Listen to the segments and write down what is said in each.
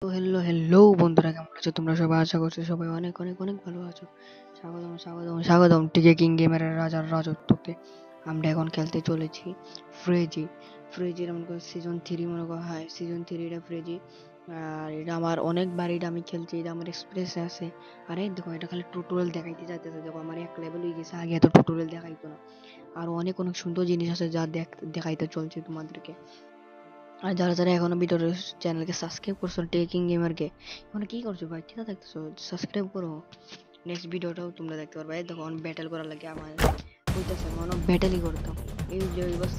তো হ্যালো বন্ধুরা, কেমন আছো তোমরা সবাই? আশা করছি সবাই অনেক অনেক অনেক ভালো আছো। স্বাগতম টিকে কিং গেমের রাজার রাজত্বতে। আমরা এখন খেলতে চলেছি ফ্রেজি। ফ্রেজির মনে করো সিজন 3, মনে করো হ্যাঁ সিজন 3 এটা ফ্রেজি। আর এটা আমার অনেকবার এটা আমি খেলছি, এটা আমার এক্সপ্রেসে আছে। আরে দেখো, এটা খালি টিউটোরিয়াল দেখাইতে যাইতেছে। দেখো আমার 1 লেভেল হয়ে গেছে, আগে এত টিউটোরিয়াল দেখাইতো না। আর অনেক অনেক সুন্দর জিনিস আছে যা দেখাইতে চলছে তোমাদেরকে। আর যারা যারা এখনো ভিডিওর চ্যানেলকে সাবস্ক্রাইব করছো টেকিং গেমারকে, এখন কি করছো ভাই? ঠিক থাকতেছো, সাবস্ক্রাইব করো। নেক্সট ভিডিওটাও তোমরা দেখতে পারবে। এই দেখো ব্যাটেল করার লাগে আমার বলতেছে, মনে ব্যাটেলই করতাম। এই যে এবার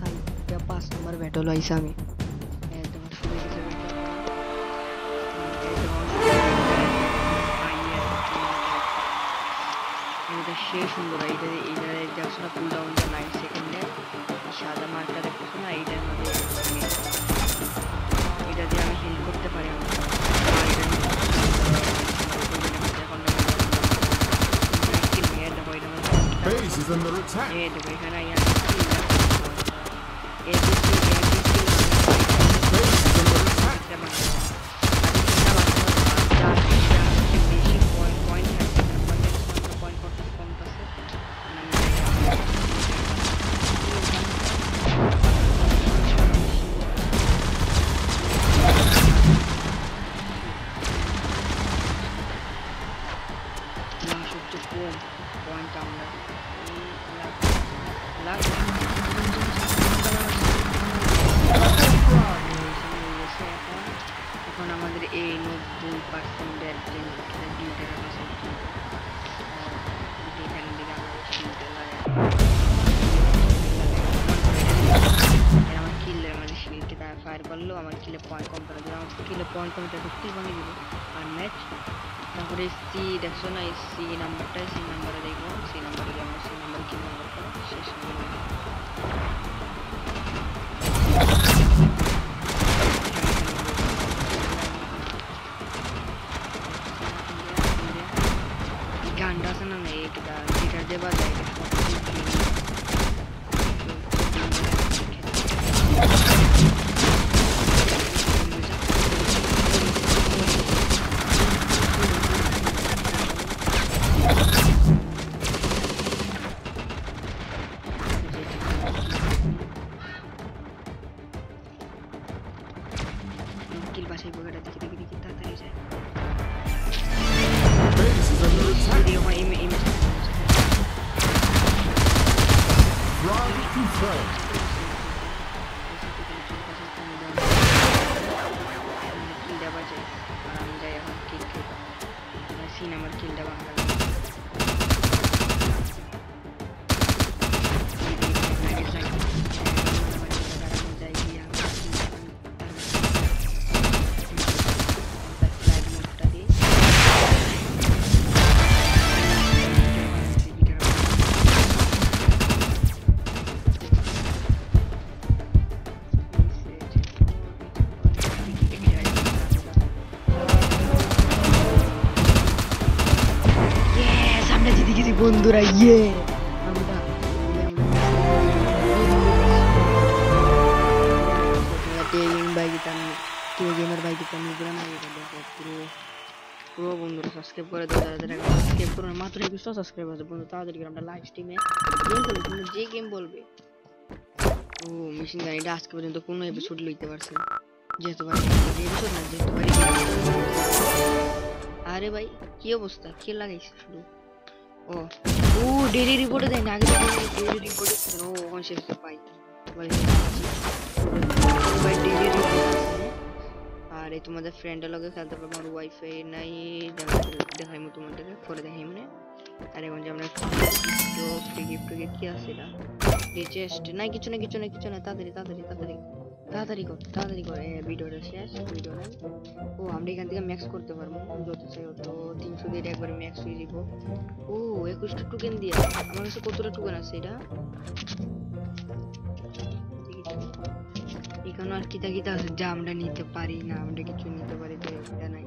5 নম্বর ব্যাটেল হয়েছে আমি। একদম শুরু হয়ে গেছে battle করা। এটা সে সুন্দর। এইটা এইটা দেখছো না, কুল ডাউন 9 সেকেন্ডে সাদা মার্কটা দেখতেছো না, এইটার মধ্যে এটা দিয়ে আমি হিল করতে পারি। আমি Base is under attack. Base is under attack. এখন আমাদের এই 90% আমার কিলের মানে শিলকে তারা ফায়ার করলেও আমার কিলে পয়েন্ট কম করে দেবে। আমার কিলে পয়েন্ট কমে তাকে কি ভাঙিয়ে দিবে আর ম্যাচ। তারপরে সি দেখছো না, এই সি নাম্বারটা, সি নাম্বারে দেখবো, সি নাম্বারে যেমন সি নাম্বার কি নাম্বারটা শেষ গানটা আছে না, একটা গিটার দিয়ে বাজায়, কিল বাসাই বগাটা দেখি দেখি দেখি তাড়াতাড়ি যায়। Base is under attack. Round confirmed. আমার কিলটা বাংলা বন্ধুরা। আমরা পুরো বন্ধুরা সাবস্ক্রাইব করে দাও। যারা যারা সাবস্ক্রাইব করো না, মাত্র 21টা সাবস্ক্রাইব আছে বন্ধু। তাড়াতাড়ি করে আমরা লাইভ স্ট্রিমে গেম খেলি, তুমি যে গেম বলবে। ও মেশিন গান এটা আজকে পর্যন্ত কোনো এপিসোড লইতে পারছে না, যেহেতু পারি এপিসোড না, যেহেতু পারি। আরে ভাই কি অবস্থা, কে লাগাইছে শুধু? ও ও ডেইলি রিপোর্টে দেয় না, আগে ডেইলি রিপোর্টে ও ওখানে শেষ পাই ভাই ডেইলি রিপোর্ট আছে। আর এই তোমাদের ফ্রেন্ডের লগে খেলতে পারবো। আমার ওয়াইফাই নাই, দেখাইমু তোমাদেরকে পরে দেখাই মানে। আর এখন যে আমরা ফ্রি গিফট কি আছে এটা রিচেস্ট নাই, কিছু না কিছু না কিছু না। তাড়াতাড়ি তাড়াতাড়ি তাড়াতাড়ি তাড়াতাড়ি কর ভিডিওটা শেষ, ভিডিও নাই। ও আমরা এখান থেকে ম্যাক্স করতে পারবো যত চাই তো 300 দিয়ে একবারে ম্যাক্স হয়ে যাব। ও 21টা টোকেন দিয়ে আমার কাছে কতটা টোকেন আছে এটা এখানে আর কিতা কিতা আছে যা আমরা নিতে পারি না, আমরা কিছু নিতে পারি তো এটা নাই।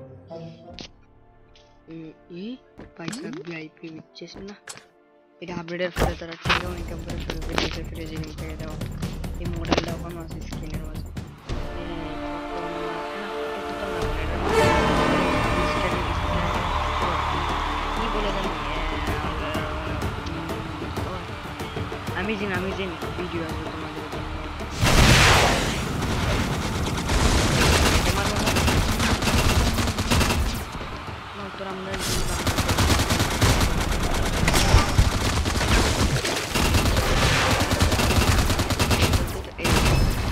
পয়সা ভিআইপি বিচেস না, এটা আপডেটের পরে তারা ঠিক ইনকাম করে শুরু করেছে ফ্রেজ ইনকাম করে দেওয়া। এই মডেলটা ওখানে আছে স্ক্রিনের মাঝে। অ্যামেজিং ভিডিও আসবে তোমাদের জন্য। তোর আমরা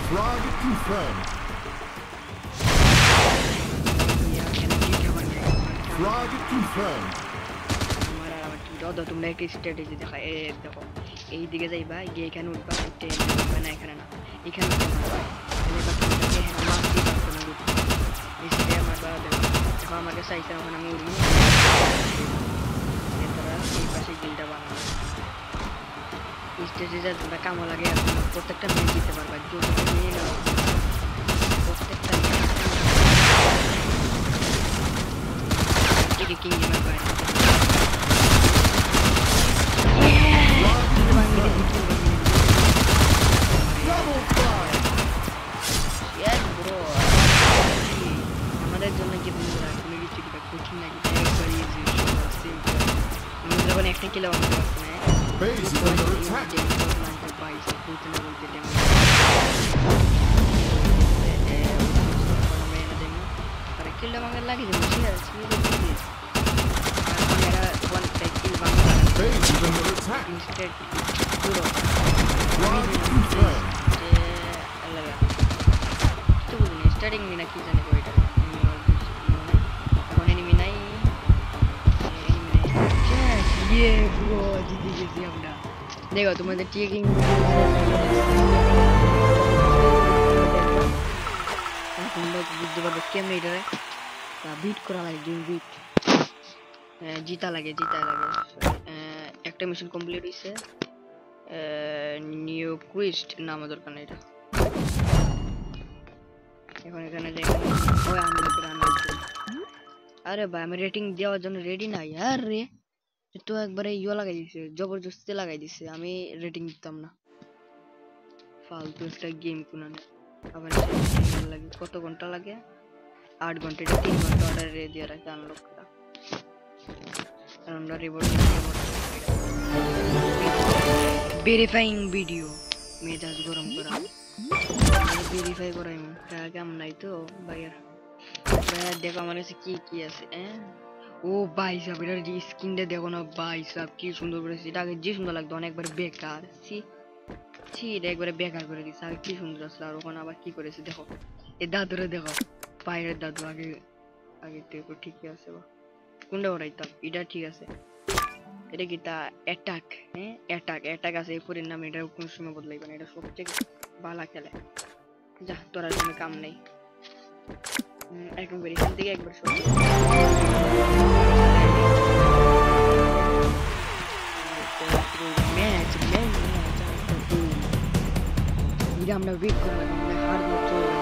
Frag confirmed. Frag confirmed. তোমরা একটা স্ট্র্যাটেজি দেখা দেখো এইদিকে যাইবা গিয়ে এখানে উঠবা না এখানে না এখানে দেখো আমাকে চাইছে ওখানে আমি উড়ি তারা এই পাশে গিলটা বানাবো স্ট্র্যাটেজি তোমরা কামো লাগে প্রত্যেকটা মেয়ে দিতে পারবা যতটুকু নিয়ে নাও প্রত্যেকটা কিং গেমার বাইরে আমাদের জন্য কি বন্ধুরা তুমি কিছুটা কঠিন লাগে একবার ইজি সিম্পল আমরা যখন একটা কিলো অন করতে না Base is under attack. কিলটা মাঙ্গার লাগে যে বসে আছে Base is under attack. Instead Frag confirmed. Starting মিনা কি জানি গো এটা এখন এনিমি নাই ইয়ে ব্রো জিতে গেছি আমরা দেখো তোমাদের টেকিং তোমরা বুঝতে পারবে কেমন এটা বিট করা লাগে গেম বিট জিতা লাগে একটা মিশন কমপ্লিট হইছে নিউ কুইস্ট নাম দরকার নাই এটা এখন এখানে দেখো ওই আরে ভাই আমি রেটিং দেওয়ার জন্য রেডি নাই আরে তো একবারে ইয়ে লাগাই দিছে জবরদস্তি লাগাই দিছে আমি রেটিং দিতাম না ফালতু একটা গেম কোন না আবার লাগে কত ঘন্টা লাগে 8 ঘন্টা এটা 3 ঘন্টা অর্ডারে দিয়ে রাখে আনলক করা আর আমরা রিবোর্ড ভেরিফাইং ভিডিও মেজাজ গরম করা ভেরিফাই করাই কাম নাই তো ভাইয়া ভাইয়া দেখো আমার কাছে কি আছে ও ভাই সাহেব এটার যে স্কিনটা দেখো না ভাই সাহেব কি সুন্দর করেছে এটা আগে যে সুন্দর লাগতো অনেকবার বেকার এটা একবারে বেকার করে দিচ্ছে আগে কি সুন্দর আসলো আর ওখানে আবার কি করেছে দেখো এই দাদুরে দেখো পায়ের দাদু আগে দেখো ঠিকই আছে বা কোনটা ওরাইতাম এটা ঠিক আছে এটা কি তা অ্যাটাক অ্যাটাক আছে এই পরির নাম এটা কোন সময় বদলাইবে না এটা সবথেকে ভালো খেলে যা তোর আর কোনো কাম নেই একবার এখান থেকে একবার সব ম্যাচ এটা আমরা ওয়েট করবো আমরা হার চলবে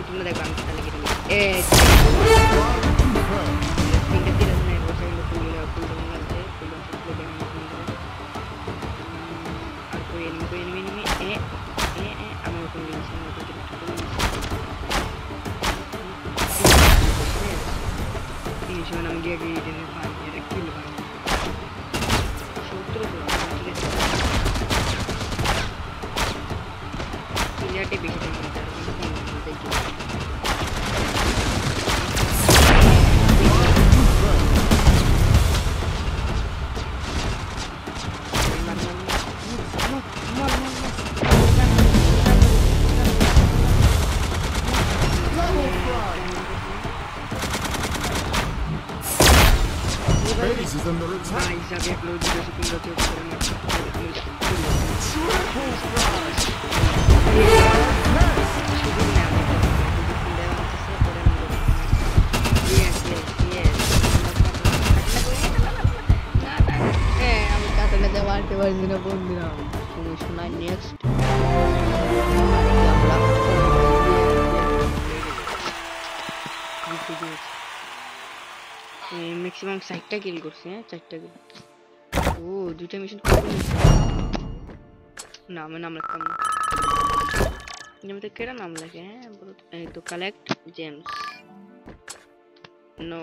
তোমরা দেখবে আমি খেলা লেগে আমি গিয়ে কিল ভাই সূত্র ঠিক আছে বেশি Base is under attack. Vai, sabe upload video secondo te maximum 60টা কিল করছে 4টা কিল ও দুইটা মিশন কমপ্লিট না আমি নাম রাখতাম না যেমন তো কেরা নাম লেখে, হ্যাঁ এই তো কালেক্ট জেমস। নো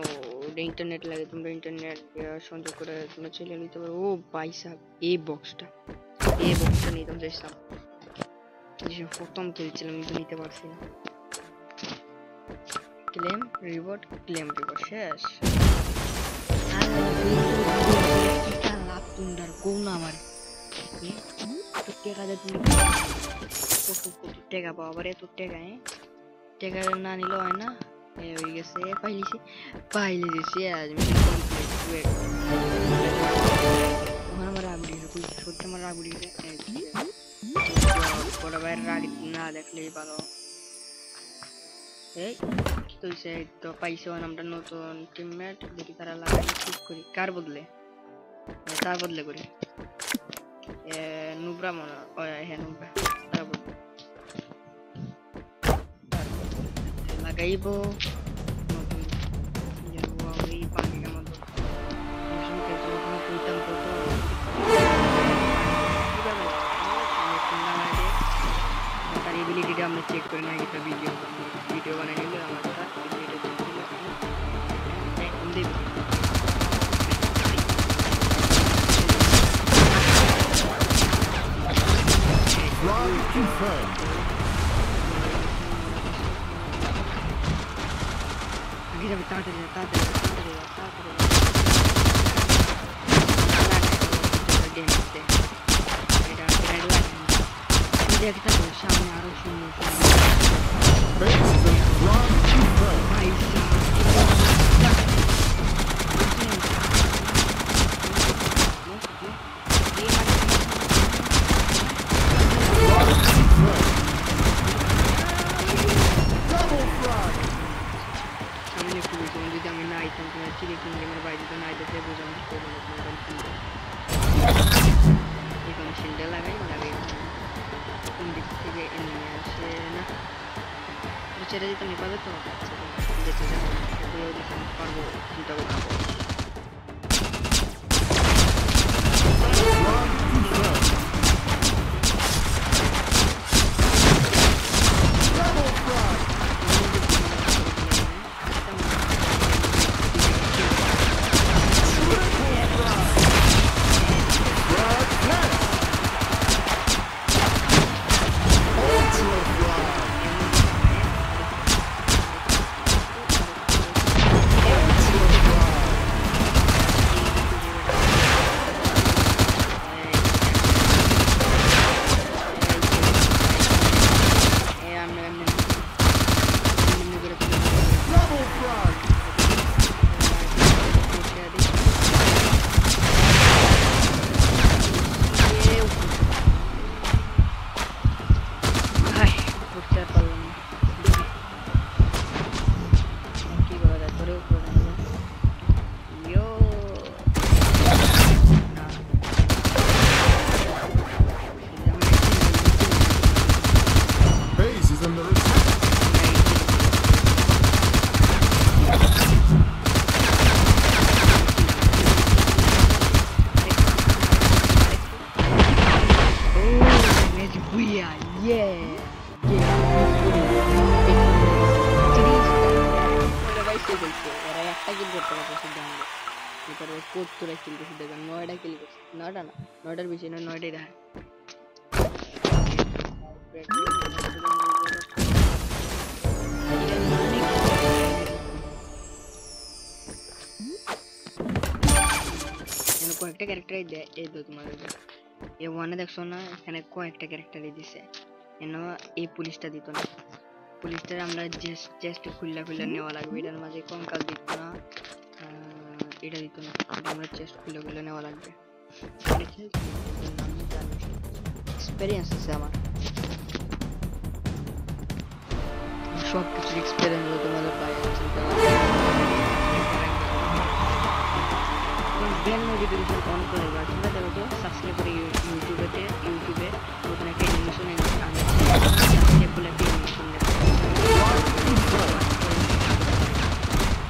ইন্টারনেট লাগে, তোমরা ইন্টারনেট সংযোগ করে তোমরা চলে নিতে পারো। ও ভাই সাহেব এই বক্সটা নিতাম চাইছিলাম, যে প্রথম খেলছিলাম কিন্তু নিতে পারছি না। ক্লেম রিওয়ার্ড শেষ। লাভ তুন্ডার গৌনা আমার টাকা দেয়, তুমি কত কোটি টাকা পাও আবার এত টাকা, টাকা না নিলে হয় না। হয়ে গেছে পাইলে দিছি আজ মিশন কমপ্লিট। ওখানে আমার রাগ উঠেছে, সত্যি আমার রাগ উঠেছে। বড় ভাইয়ের রাগ না দেখলেই ভালো। এই তো তো পাইছে আমরা নতুন টিমমেট, দেখি তারা লাগাই ঠিক করি কার বদলে, তার বদলে করি। নুবরা মনে হয়, হ্যাঁ নুবরা তার বদলে লাগাইব নতুন এই পানির মতো কইতাম কত তার এবিলিটিটা আমরা চেক করে নাই, একটা ভিডিও বানাই নিলে আমার Confirmed. সামনে আরো সুন্দর চিড়ে কিনলে আমার বাইরে তো নাই দেখে বোঝানো এখন শিলটা লাগাই কোন দিক থেকে এমনি আসে না, ছেড়ে দিতে নি পাবে তো বেঁচে যাবো, পারবো চিন্তা করতে। নয়টার বেশি না, নয়টাই দেখা কয়েকটা ক্যারেক্টার এই তো তোমার এ ওয়ানে দেখছো না, এখানে কয়েকটা ক্যারেক্টারই দিছে। এই পুলিশটা দিত না, পুলিশটা আমরা চেস্ট খুললা নেওয়া লাগবে, এটার মাঝে কঙ্কাল দিত না, এটা দিত না, এটা আমরা চেস্ট খুলে নেওয়া লাগবে। এক্সপেরিয়েন্স আছে আমার, সব কিছু এক্সপেরিয়েন্স তোমাদের পাই বেল নোটিফিকেশন অন করে রাখবা, তোমরা দেখো তো সাবস্ক্রাইব করে ইউটিউবে নতুন একটা অ্যানিমেশন সাবস্ক্রাইব করে একটা অ্যানিমেশন দেখো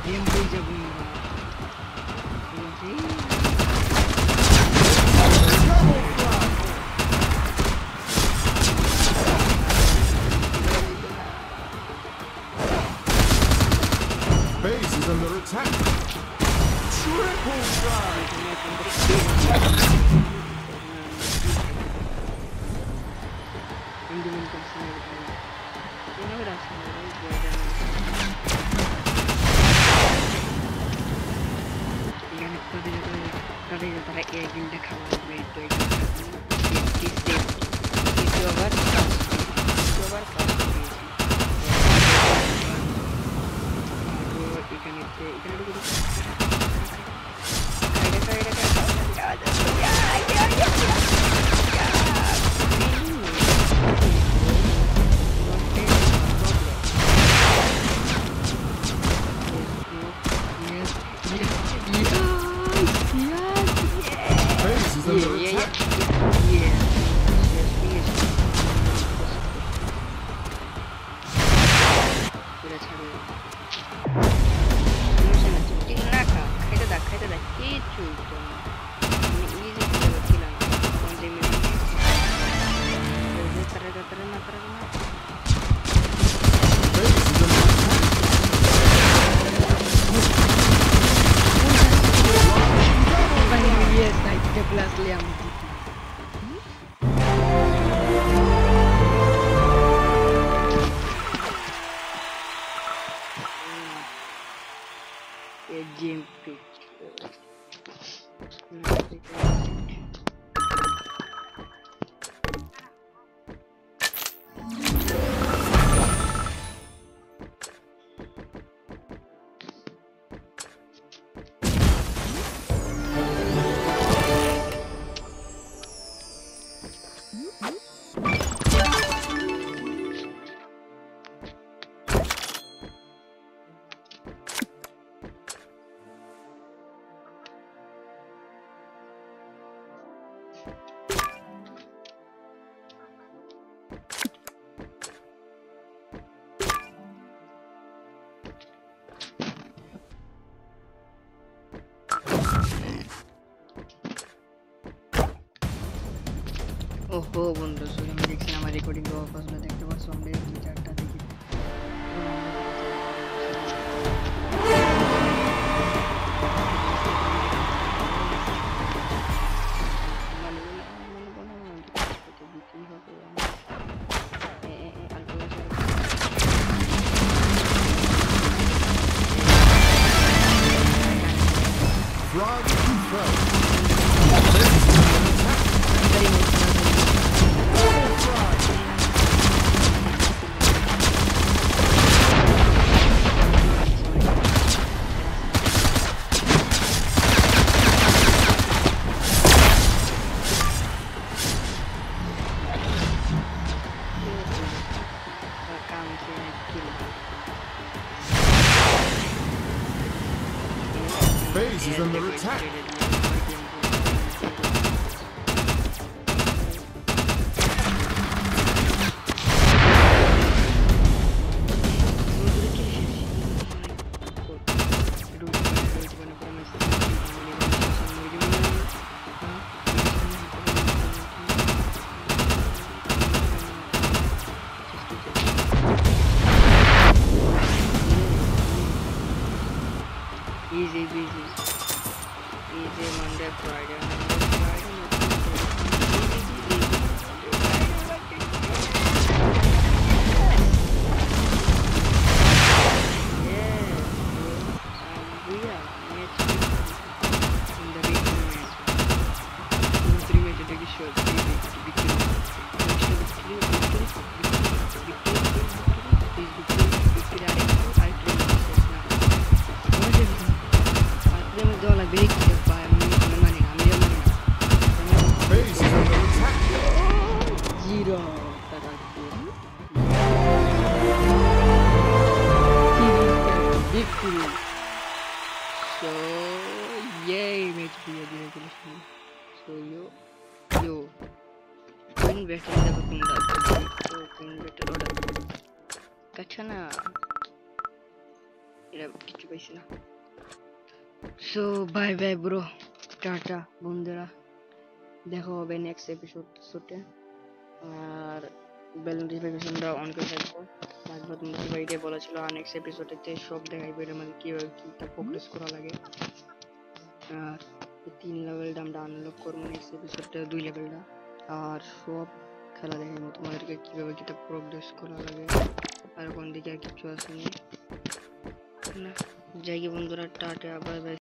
গেম হয়ে যাবো Triple strike. তারা এই গিলটা খাওয়া হবে দ্বিতীয়বার Base is under attack. Base is under attack. Yes, I get lastly I'm a game pitch. ওহো বন্ধু শুনে আমি দেখছি আমার রেকর্ডিং দেওয়া পছন্দ দেখতে পাচ্ছ আমরা এই দুই চারটা দেখি Frog confirmed. Base is under attack. Triple strike. Base is under attack. Easy busy. Easy Monday, Friday. Base is under attack. Zero. Victory. So yay, match be a resolution. So yo win better than the Bunda. So win better order. Kachana. Ira kichu paisi na. So bye bye bro. Tata bondura. দেখা হবে next এপিসোডে আর bell নোটিফিকেশনটা on করে রাখবো তারপর তোমরা সবাইকে বলেছিল আর নেক্সট এপিসোডেতে সব দেখাইবো এর মধ্যে কিভাবে কি তা প্রোগ্রেস করা লাগে আর এই 3 লেভেলটা আমরা আনলক করবো নেক্সট এপিসোডটা, 2 লেভেলটা। আর সব খেলা দেখাবো তোমাদেরকে কিভাবে কিটা প্রোগ্রেস করা লাগে। আর কোন দিকে আর কিছু আসেনি না। যাই বন্ধুরা, টাটা, বাই বাই।